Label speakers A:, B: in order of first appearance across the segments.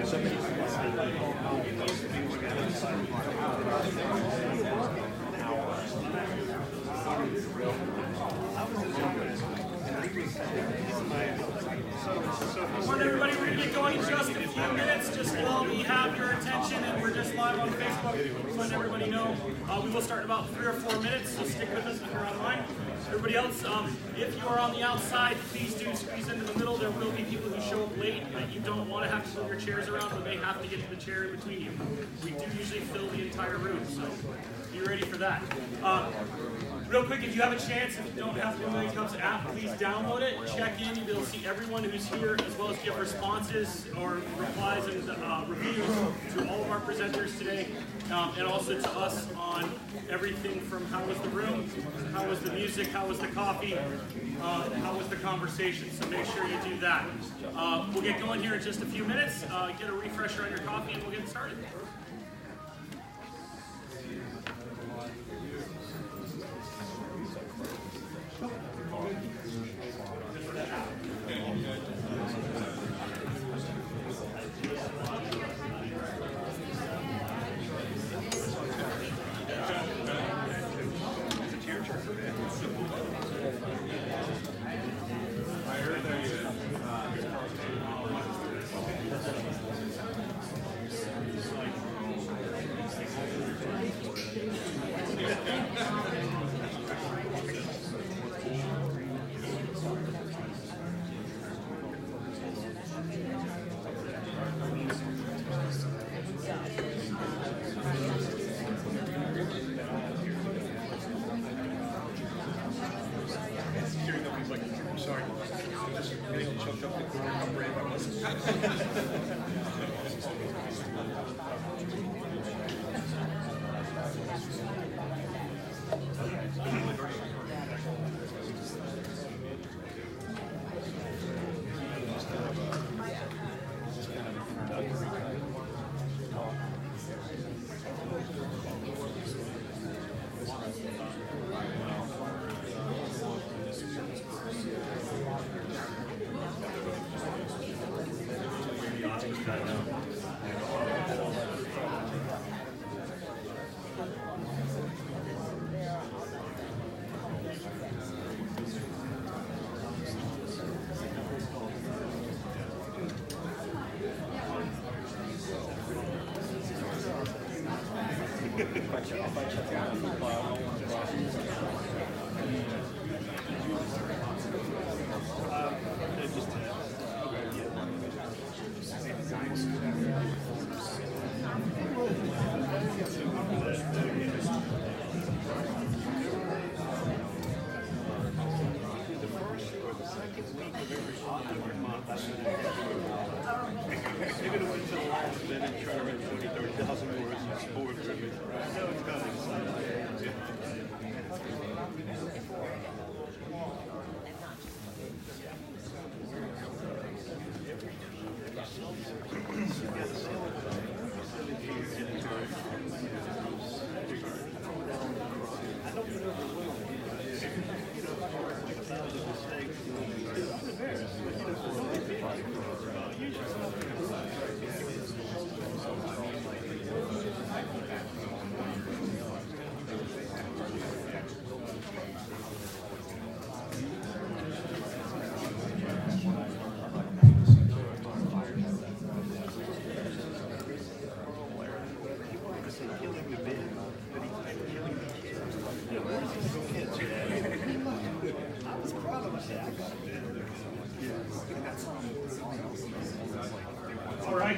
A: Morning, everybody. We're going to get going in just a few minutes, just while we have your attention, and we're just live on Facebook, letting everybody know. We will start in about 3 or 4 minutes, so stick with us if you're online. Everybody else, if you are on the outside, please do squeeze into the middle. There will be people who show up late that you don't want to have to move your chairs around, but may have to get to the chair in between you. We do usually fill the entire room, so be ready for that. Real quick, if you have a chance, if you don't have the 1 Million Cups app, please download it, check in, you'll be able to see everyone who's here, as well as give responses or replies and reviews to all of our presenters today, and also to us on everything from how was the room, how was the music, how was the coffee, how was the conversation, so make sure you do that. We'll get going here in just a few minutes, get a refresher on your coffee, and we'll get started.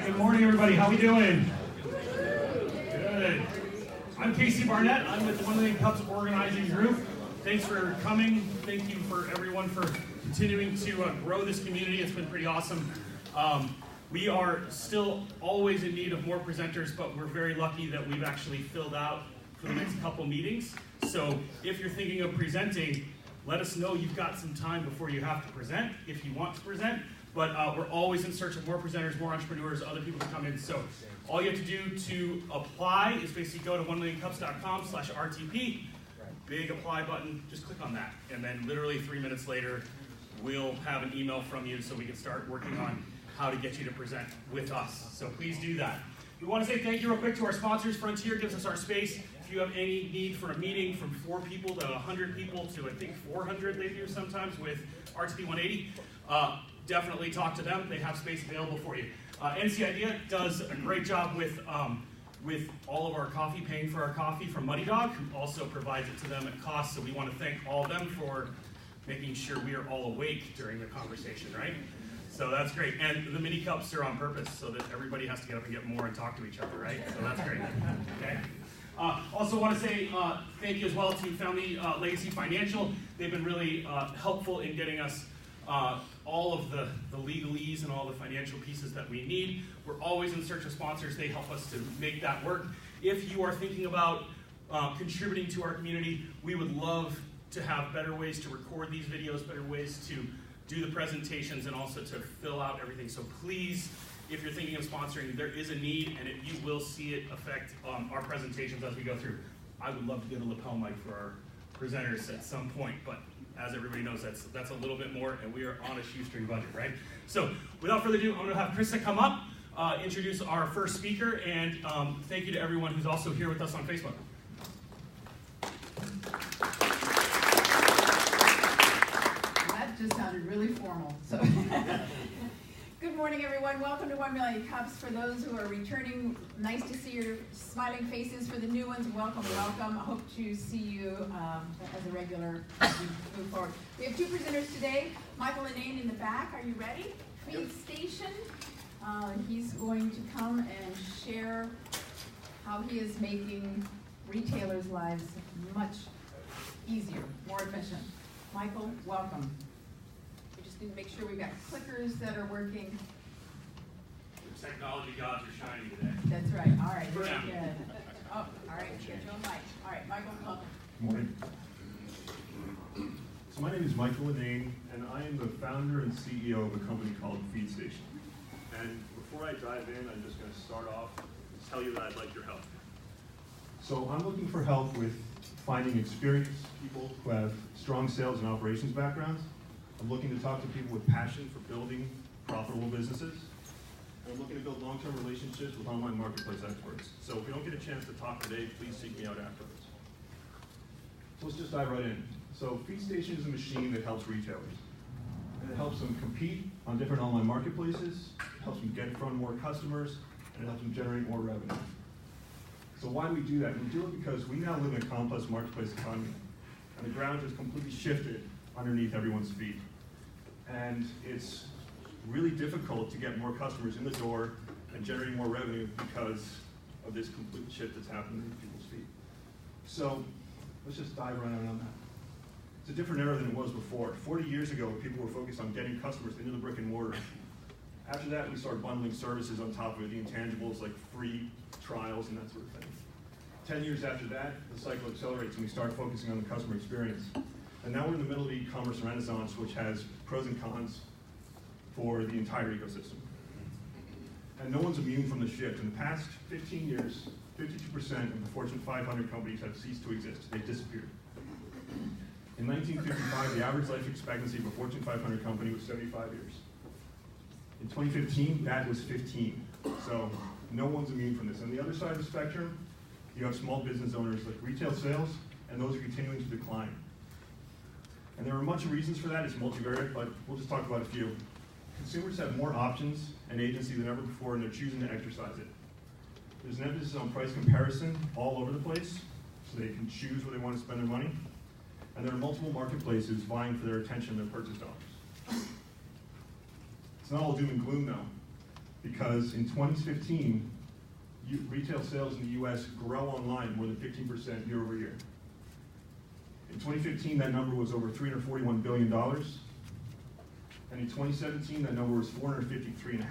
A: Good morning, everybody. How we doing? Good. I'm Casey Barnett. I'm with the 1 Million Cups Organizing Group. Thanks for coming. Thank you for everyone for continuing to grow this community. It's been pretty awesome. We are still always in need of more presenters, but we're very lucky that we've actually filled out for the next couple meetings. So if you're thinking of presenting, let us know you've got some time before you have to present, if you want to present. But we're always in search of more presenters, more entrepreneurs, other people to come in. So all you have to do to apply is basically go to 1millioncups.com/RTP, big apply button, just click on that. And then literally 3 minutes later, we'll have an email from you so we can start working on how to get you to present with us. So please do that. We want to say thank you real quick to our sponsors. Frontier gives us our space. If you have any need for a meeting from 4 people to 100 people to I think 400 they do sometimes with RTP 180, definitely talk to them. They have space available for you. NC Idea does a great job with all of our coffee, paying for our coffee from Muddy Dog, who also provides it to them at cost. So we want to thank all of them for making sure we are all awake during the conversation, right? So that's great. And the mini cups are on purpose so that everybody has to get up and get more and talk to each other, right? So that's great. Okay. Also want to say thank you as well to Family Legacy Financial. They've been really helpful in getting us all of the legalese and all the financial pieces that we need. We're always in search of sponsors. They help us to make that work. If you are thinking about contributing to our community, we would love to have better ways to record these videos, better ways to do the presentations, and also to fill out everything. So please, if you're thinking of sponsoring, there is a need, and you will see it affect our presentations as we go through. I would love to get a lapel mic for our presenters at some point, but as everybody knows, that's a little bit more, and we are on a shoestring budget, right? So without further ado, I'm going to have Krista come up, introduce our first speaker, and thank you to everyone who's also here with us on Facebook.
B: That just sounded really formal. So, good morning, everyone. Welcome to 1 Million Cups. For those who are returning, nice to see your smiling faces. For the new ones, welcome, welcome. I hope to see you as a regular as we move forward. We have 2 presenters today. Michael Linnane in the back. Are you ready? FeedStation. He's going to come and share how he is making retailers' lives much easier, more efficient. Michael, welcome. We just need to make sure we've got clickers that are working.
A: The technology gods are shining today.
B: That's right. All right. Very good. Oh, all right. Get your own mic. All right, Michael, welcome.
C: Good morning. So my name is Michael Linnane, and I am the founder and CEO of a company called FeedStation. And before I dive in, I'm just going to start off and tell you that I'd like your help. So I'm looking for help with finding experienced people who have strong sales and operations backgrounds. I'm looking to talk to people with passion for building profitable businesses. And I'm looking to build long-term relationships with online marketplace experts. So if we don't get a chance to talk today, please seek me out afterwards. So let's just dive right in. So FeedStation is a machine that helps retailers. And it helps them compete on different online marketplaces, it helps them get in front of more customers, and it helps them generate more revenue. So why do we do that? We do it because we now live in a complex marketplace economy, and the ground has completely shifted underneath everyone's feet. And it's really difficult to get more customers in the door and generate more revenue because of this complete shift that's happened underneath people's feet. So let's just dive right on that. It's a different era than it was before. 40 years ago, people were focused on getting customers into the brick and mortar. After that, we started bundling services on top of it, the intangibles like free trials and that sort of thing. 10 years after that, the cycle accelerates and we start focusing on the customer experience. And now we're in the middle of the e-commerce renaissance, which has pros and cons for the entire ecosystem. And no one's immune from the shift. In the past 15 years, 52% of the Fortune 500 companies have ceased to exist. They've disappeared. In 1955, the average life expectancy of a Fortune 500 company was 75 years. In 2015, that was 15. So no one's immune from this. On the other side of the spectrum, you have small business owners like retail sales, and those are continuing to decline. And there are much reasons for that. It's multivariate, but we'll just talk about a few. Consumers have more options and agency than ever before, and they're choosing to exercise it. There's an emphasis on price comparison all over the place, so they can choose where they want to spend their money. And there are multiple marketplaces vying for their attention and their purchase dollars. It's not all doom and gloom, though, because in 2015, retail sales in the US grow online more than 15% year over year. In 2015, that number was over $341 billion. And in 2017, that number was 453.5.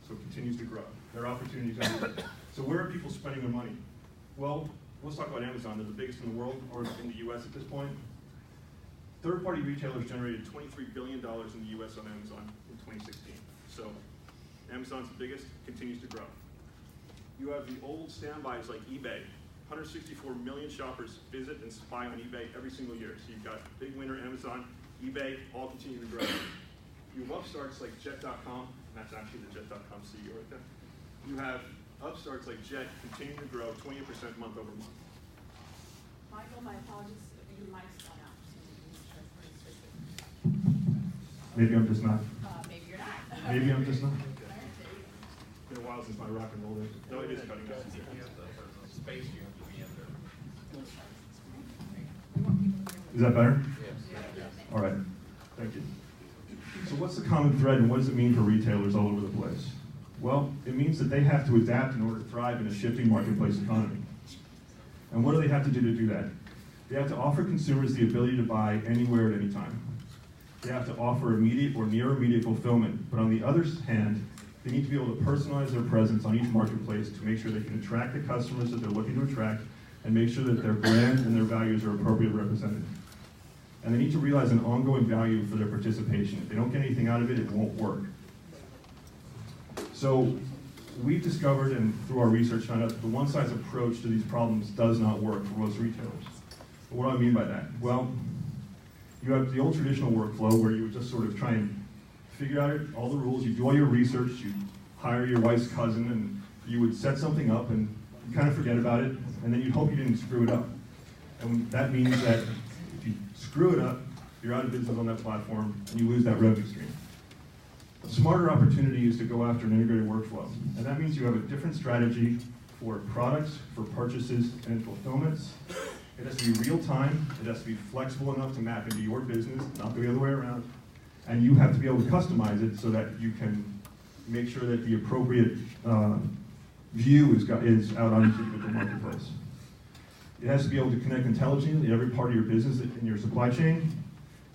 C: So it continues to grow. There are opportunities everywhere. So where are people spending their money? Well, let's talk about Amazon. They're the biggest in the world, or in the US at this point. Third-party retailers generated $23 billion in the US on Amazon in 2016. So Amazon's the biggest, continues to grow. You have the old standbys like eBay. 164 million shoppers visit and spy on eBay every single year. So you've got big winner Amazon, eBay, all continue to grow. You have upstarts like Jet.com and that's actually the Jet.com CEO right there. You have upstarts like Jet continuing to grow 20% month over month.
B: Michael, my apologies, your mic's gone out.
C: Maybe I'm just not.
B: Maybe you're not.
C: Maybe I'm just not. It's been a while since my rock and roll days. No, it is cutting out.
D: Space you have to be in there.
C: Is that better?
D: Yes.
C: All right. Thank you. So what's the common thread and what does it mean for retailers all over the place? Well, it means that they have to adapt in order to thrive in a shifting marketplace economy. And what do they have to do that? They have to offer consumers the ability to buy anywhere at any time. They have to offer immediate or near immediate fulfillment, but on the other hand, they need to be able to personalize their presence on each marketplace to make sure they can attract the customers that they're looking to attract and make sure that their brand and their values are appropriately represented. And they need to realize an ongoing value for their participation. If they don't get anything out of it, it won't work. So we've discovered, and through our research found out, that the one-size approach to these problems does not work for most retailers. But what do I mean by that? Well, you have the old traditional workflow where you would just sort of try and figure out all the rules, you do all your research, you hire your wife's cousin, and you would set something up and you kind of forget about it, and then you'd hope you didn't screw it up. And that means that if you screw it up, you're out of business on that platform and you lose that revenue stream. A smarter opportunity is to go after an integrated workflow. And that means you have a different strategy for products, for purchases, and fulfillments. It has to be real time, it has to be flexible enough to map into your business, not the other way around. And you have to be able to customize it so that you can make sure that the appropriate view is out on each individual marketplace. It has to be able to connect intelligently to every part of your business in your supply chain.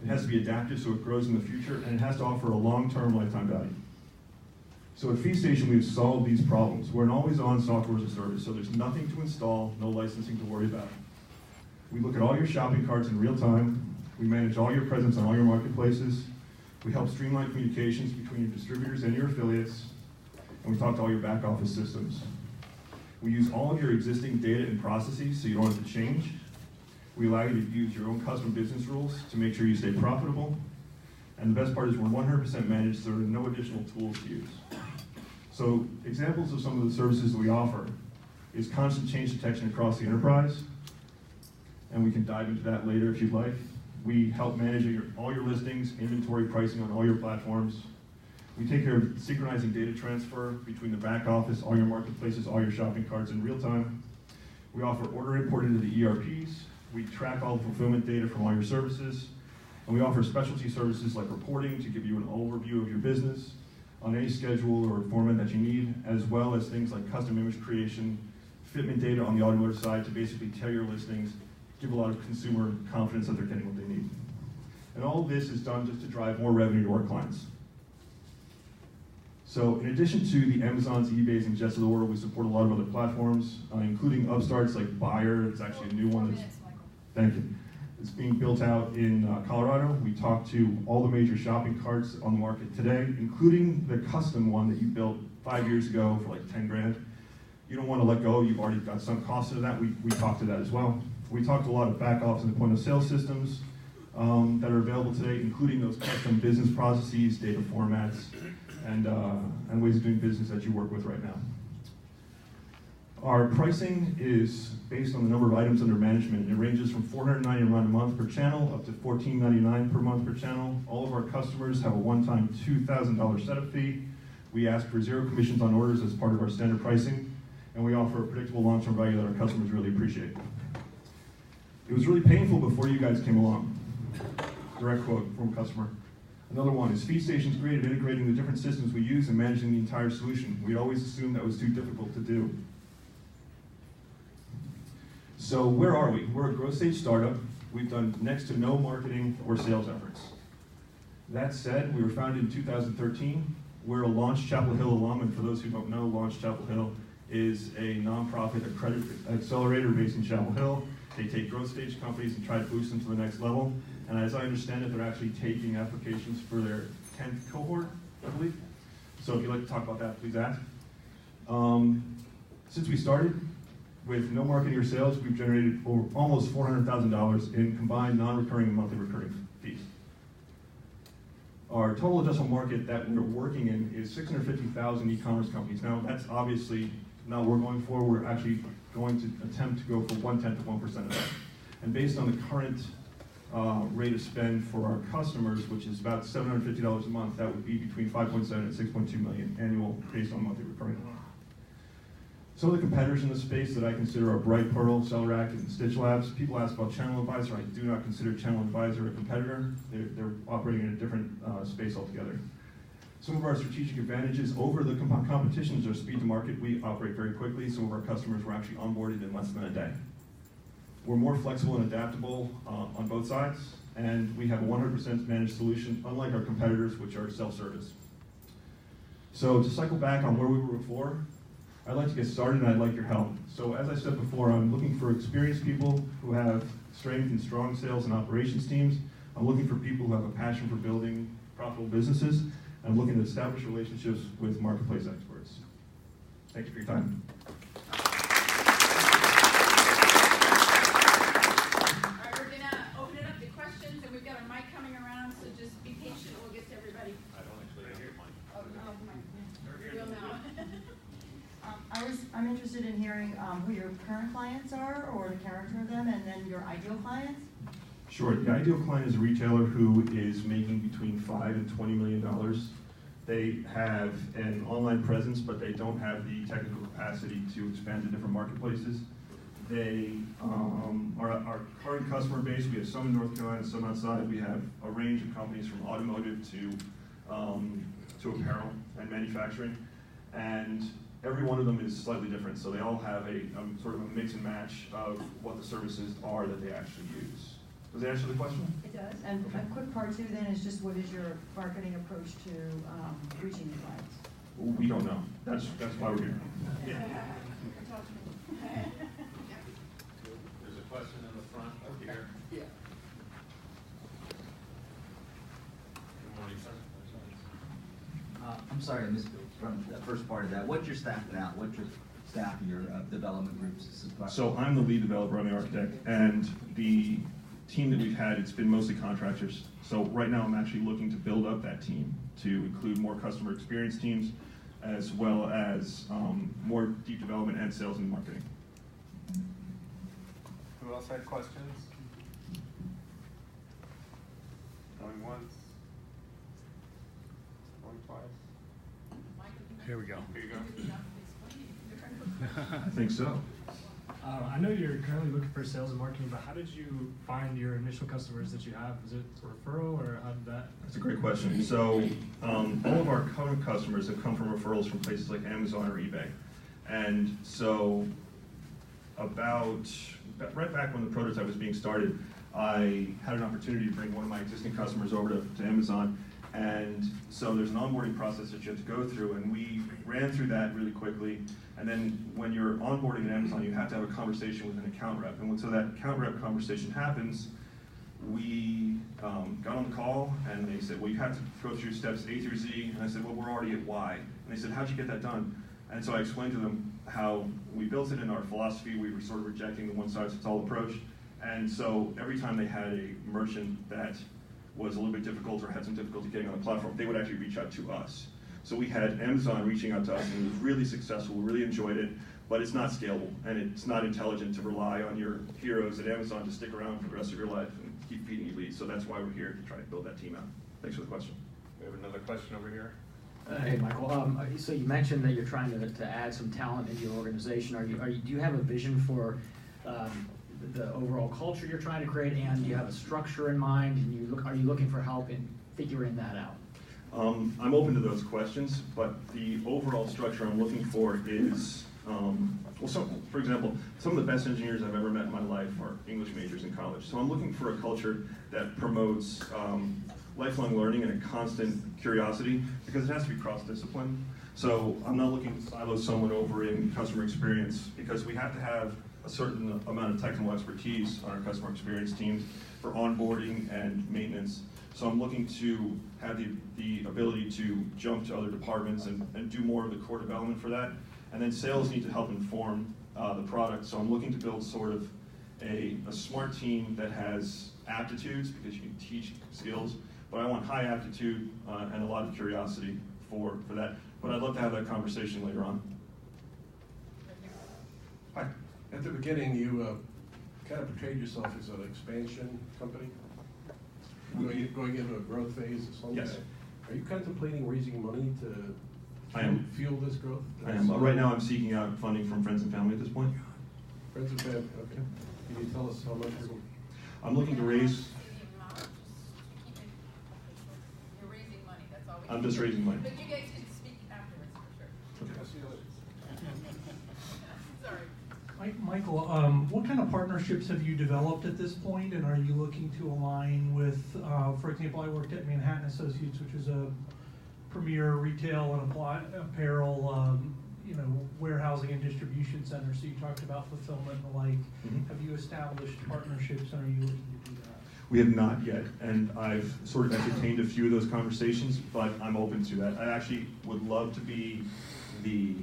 C: It has to be adaptive so it grows in the future, and it has to offer a long-term lifetime value. So at FeedStation, we've solved these problems. We're an always-on software as a service, so there's nothing to install, no licensing to worry about. We look at all your shopping carts in real time. We manage all your presence on all your marketplaces. We help streamline communications between your distributors and your affiliates. And we talk to all your back office systems. We use all of your existing data and processes so you don't have to change. We allow you to use your own custom business rules to make sure you stay profitable. And the best part is we're 100% managed, so there are no additional tools to use. So examples of some of the services that we offer is constant change detection across the enterprise. And we can dive into that later if you'd like. We help manage all your listings, inventory pricing on all your platforms. We take care of synchronizing data transfer between the back office, all your marketplaces, all your shopping carts in real time. We offer order import into the ERPs. We track all the fulfillment data from all your services. And we offer specialty services like reporting to give you an overview of your business on any schedule or format that you need, as well as things like custom image creation, fitment data on the automotive side to basically tell your listings, give a lot of consumer confidence that they're getting what they need. And all of this is done just to drive more revenue to our clients. So in addition to the Amazons, eBays, and Jets of the world, we support a lot of other platforms, including upstarts like Buyer. It's actually a new one that's, thank you. It's being built out in Colorado. We talk to all the major shopping carts on the market today, including the custom one that you built 5 years ago for like 10 grand. You don't want to let go, you've already got some cost of that. We talk to that as well. We talked to a lot of back office and point of sale systems that are available today, including those custom business processes, data formats, and ways of doing business that you work with right now. Our pricing is based on the number of items under management. It ranges from $490 around a month per channel up to $14.99 per month per channel. All of our customers have a one-time $2,000 setup fee. We ask for 0 commissions on orders as part of our standard pricing, and we offer a predictable long-term value that our customers really appreciate. It was really painful before you guys came along. Direct quote from a customer. Another one is FeedStation's great at integrating the different systems we use and managing the entire solution. We always assumed that was too difficult to do. So where are we? We're a growth stage startup. We've done next to no marketing or sales efforts. That said, we were founded in 2013. We're a Launch Chapel Hill alum, and for those who don't know, Launch Chapel Hill is a nonprofit accelerator based in Chapel Hill. They take growth stage companies and try to boost them to the next level. And as I understand it, they're actually taking applications for their 10th cohort, I believe. So if you'd like to talk about that, please ask. Since we started, with no marketing or sales, we've generated almost $400,000 in combined non-recurring and monthly recurring fees. Our total addressable market that we're working in is 650,000 e-commerce companies. Now, that's obviously not what we're going for. We're actually going to attempt to go for 1/10 of 1% of that. And based on the current rate of spend for our customers, which is about $750 a month, that would be between 5.7 and 6.2 million annual based on monthly recurring. Some of the competitors in the space that I consider are Bright Pearl, SellerActive, and Stitch Labs. People ask about Channel Advisor. I do not consider Channel Advisor a competitor. They're operating in a different space altogether. Some of our strategic advantages over the competition is our speed to market. We operate very quickly. Some of our customers were actually onboarded in less than a day. We're more flexible and adaptable on both sides, and we have a 100% managed solution, unlike our competitors, which are self-service. So to cycle back on where we were before, I'd like to get started and I'd like your help. So as I said before, I'm looking for experienced people who have strength and strong sales and operations teams. I'm looking for people who have a passion for building profitable businesses. I'm looking to establish relationships with marketplace experts. Thank you for your time.
B: All right, we're gonna open it up to questions, and we've got a mic coming around, so just be patient. We'll get to everybody.
D: I don't actually have a mic.
B: Oh, no, mic. Real now.
E: I'm interested in hearing who your current clients are, or the character of them, and then your ideal clients.
C: Sure. The ideal client is a retailer who is making between $5 and $20 million. They have an online presence, but they don't have the technical capacity to expand to different marketplaces. They are our current customer base. We have some in North Carolina, some outside. We have a range of companies from automotive to apparel and manufacturing, and every one of them is slightly different. So they all have a sort of a mix and match of what the services are that they actually use. Does that answer the question?
E: It does. And a quick part two then is just what is your marketing approach to reaching your clients?
C: We don't know. That's why we're here.
D: There's a question in the front up here.
F: Yeah.
D: Good morning, sir.
F: I'm sorry, I missed from the first part of that. What's your staff now? What's your staff in your development groups?
C: So I'm the lead developer, I'm the architect, and the team that we've had, it's been mostly contractors. So right now I'm actually looking to build up that team to include more customer experience teams, as well as more deep development and sales and marketing.
D: Who else had questions? Going once? Going twice?
A: Here we go.
D: Here you go.
C: I think so.
G: I know you're currently looking for sales and marketing, but how did you find your initial customers that you have? Is it a referral, or how did that?
C: That's a great question. So all of our current customers have come from referrals from places like Amazon or eBay. And so right back when the prototype was being started, I had an opportunity to bring one of my existing customers over to Amazon. And so there's an onboarding process that you have to go through, and we ran through that really quickly. And then when you're onboarding at Amazon, you have to have a conversation with an account rep. And so that account rep conversation happens, we got on the call, and they said, well, you have to go through steps A through Z. And I said, well, we're already at Y. And they said, how'd you get that done? And so I explained to them how we built it in our philosophy. We were sort of rejecting the one-size-fits-all approach. And so every time they had a merchant that was a little bit difficult or had some difficulty getting on the platform, they would actually reach out to us. So we had Amazon reaching out to us, and it was really successful. We really enjoyed it, but it's not scalable, and it's not intelligent to rely on your heroes at Amazon to stick around for the rest of your life and keep feeding you leads. So that's why we're here, to try to build that team out. Thanks for the question.
D: We have another question over here.
H: Hey, Michael. So you mentioned that you're trying to add some talent into your organization. Do you have a vision for the overall culture you're trying to create, and do you have a structure in mind? And are you looking for help in figuring that out?
C: I'm open to those questions, but the overall structure I'm looking for is, for example, some of the best engineers I've ever met in my life are English majors in college. So I'm looking for a culture that promotes lifelong learning and a constant curiosity, because it has to be cross-discipline. So I'm not looking to silo someone over in customer experience, because we have to have a certain amount of technical expertise on our customer experience teams for onboarding and maintenance. So I'm looking to have the ability to jump to other departments and do more of the core development for that. And then sales need to help inform the product. So I'm looking to build sort of a smart team that has aptitudes, because you can teach skills, but I want high aptitude and a lot of curiosity for that. But I'd love to have that conversation later on.
I: Hi. At the beginning, you kind of portrayed yourself as an expansion company, going into a growth phase of some
C: Yes.
I: kind. Are you contemplating raising money to
C: I am.
I: fuel this growth?
C: I am. Right now, I'm seeking out funding from friends and family at this point.
I: Friends and family, okay. Can you tell us how much you're?
C: I'm looking to raise.
B: You're raising money, that's all we
C: I'm
B: can
C: just
B: do.
C: raising money.
B: But you guys can speak afterwards for sure.
I: I'll see you later.
B: Sorry.
J: Michael, what kind of partnerships have you developed at this point, and are you looking to align with, for example, I worked at Manhattan Associates, which is a premier retail and apparel, warehousing and distribution center. So you talked about fulfillment and the like.
C: Mhm.
J: Have you established partnerships, and are you looking to do that?
C: We have not yet, and I've sort of entertained a few of those conversations, but I'm open to that. I actually would love to be the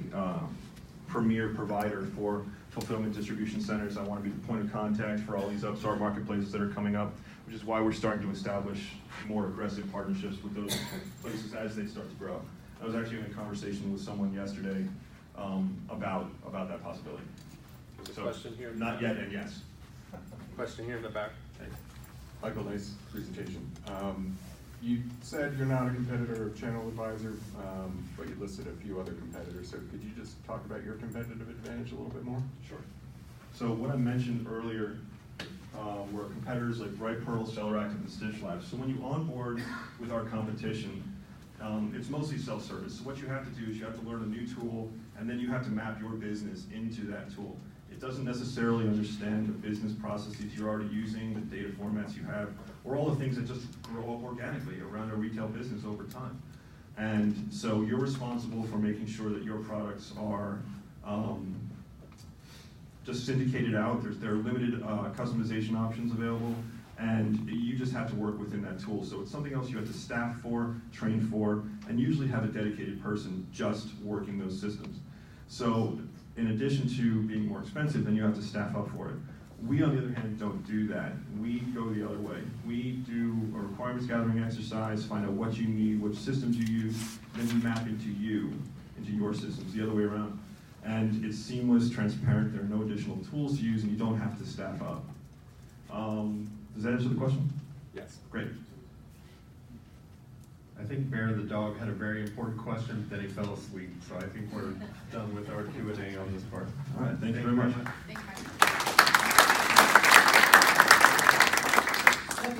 C: premier provider for fulfillment distribution centers. I want to be the point of contact for all these upstart marketplaces that are coming up, which is why we're starting to establish more aggressive partnerships with those places as they start to grow. I was actually in a conversation with someone yesterday about that possibility.
D: There's a
C: So,
D: question here.
C: not yet, and yes.
D: Question here in the back.
K: Michael, nice presentation. You said you're not a competitor of Channel Advisor, but you listed a few other competitors. So could you just talk about your competitive advantage a little bit more?
C: Sure. So what I mentioned earlier were competitors like Bright Pearl, SellerActive, and Stitch Labs. So when you onboard with our competition, it's mostly self-service. So what you have to do is you have to learn a new tool, and then you have to map your business into that tool. It doesn't necessarily understand the business processes you're already using, the data formats you have, or all the things that just grow up organically around a retail business over time. And so you're responsible for making sure that your products are just syndicated out. There are limited customization options available, and you just have to work within that tool. So it's something else you have to staff for, train for, and usually have a dedicated person just working those systems. So in addition to being more expensive, then you have to staff up for it. We, on the other hand, don't do that. We go the other way. We do a requirements gathering exercise, find out what you need, which systems you use, then we map into your systems, the other way around. And it's seamless, transparent, there are no additional tools to use, and you don't have to staff up. Does that answer the question?
K: Yes.
C: Great.
D: I think Bear the dog had a very important question, then he fell asleep. So I think we're done with our Q&A on this part.
C: All right, thank you very much.
B: Thank you.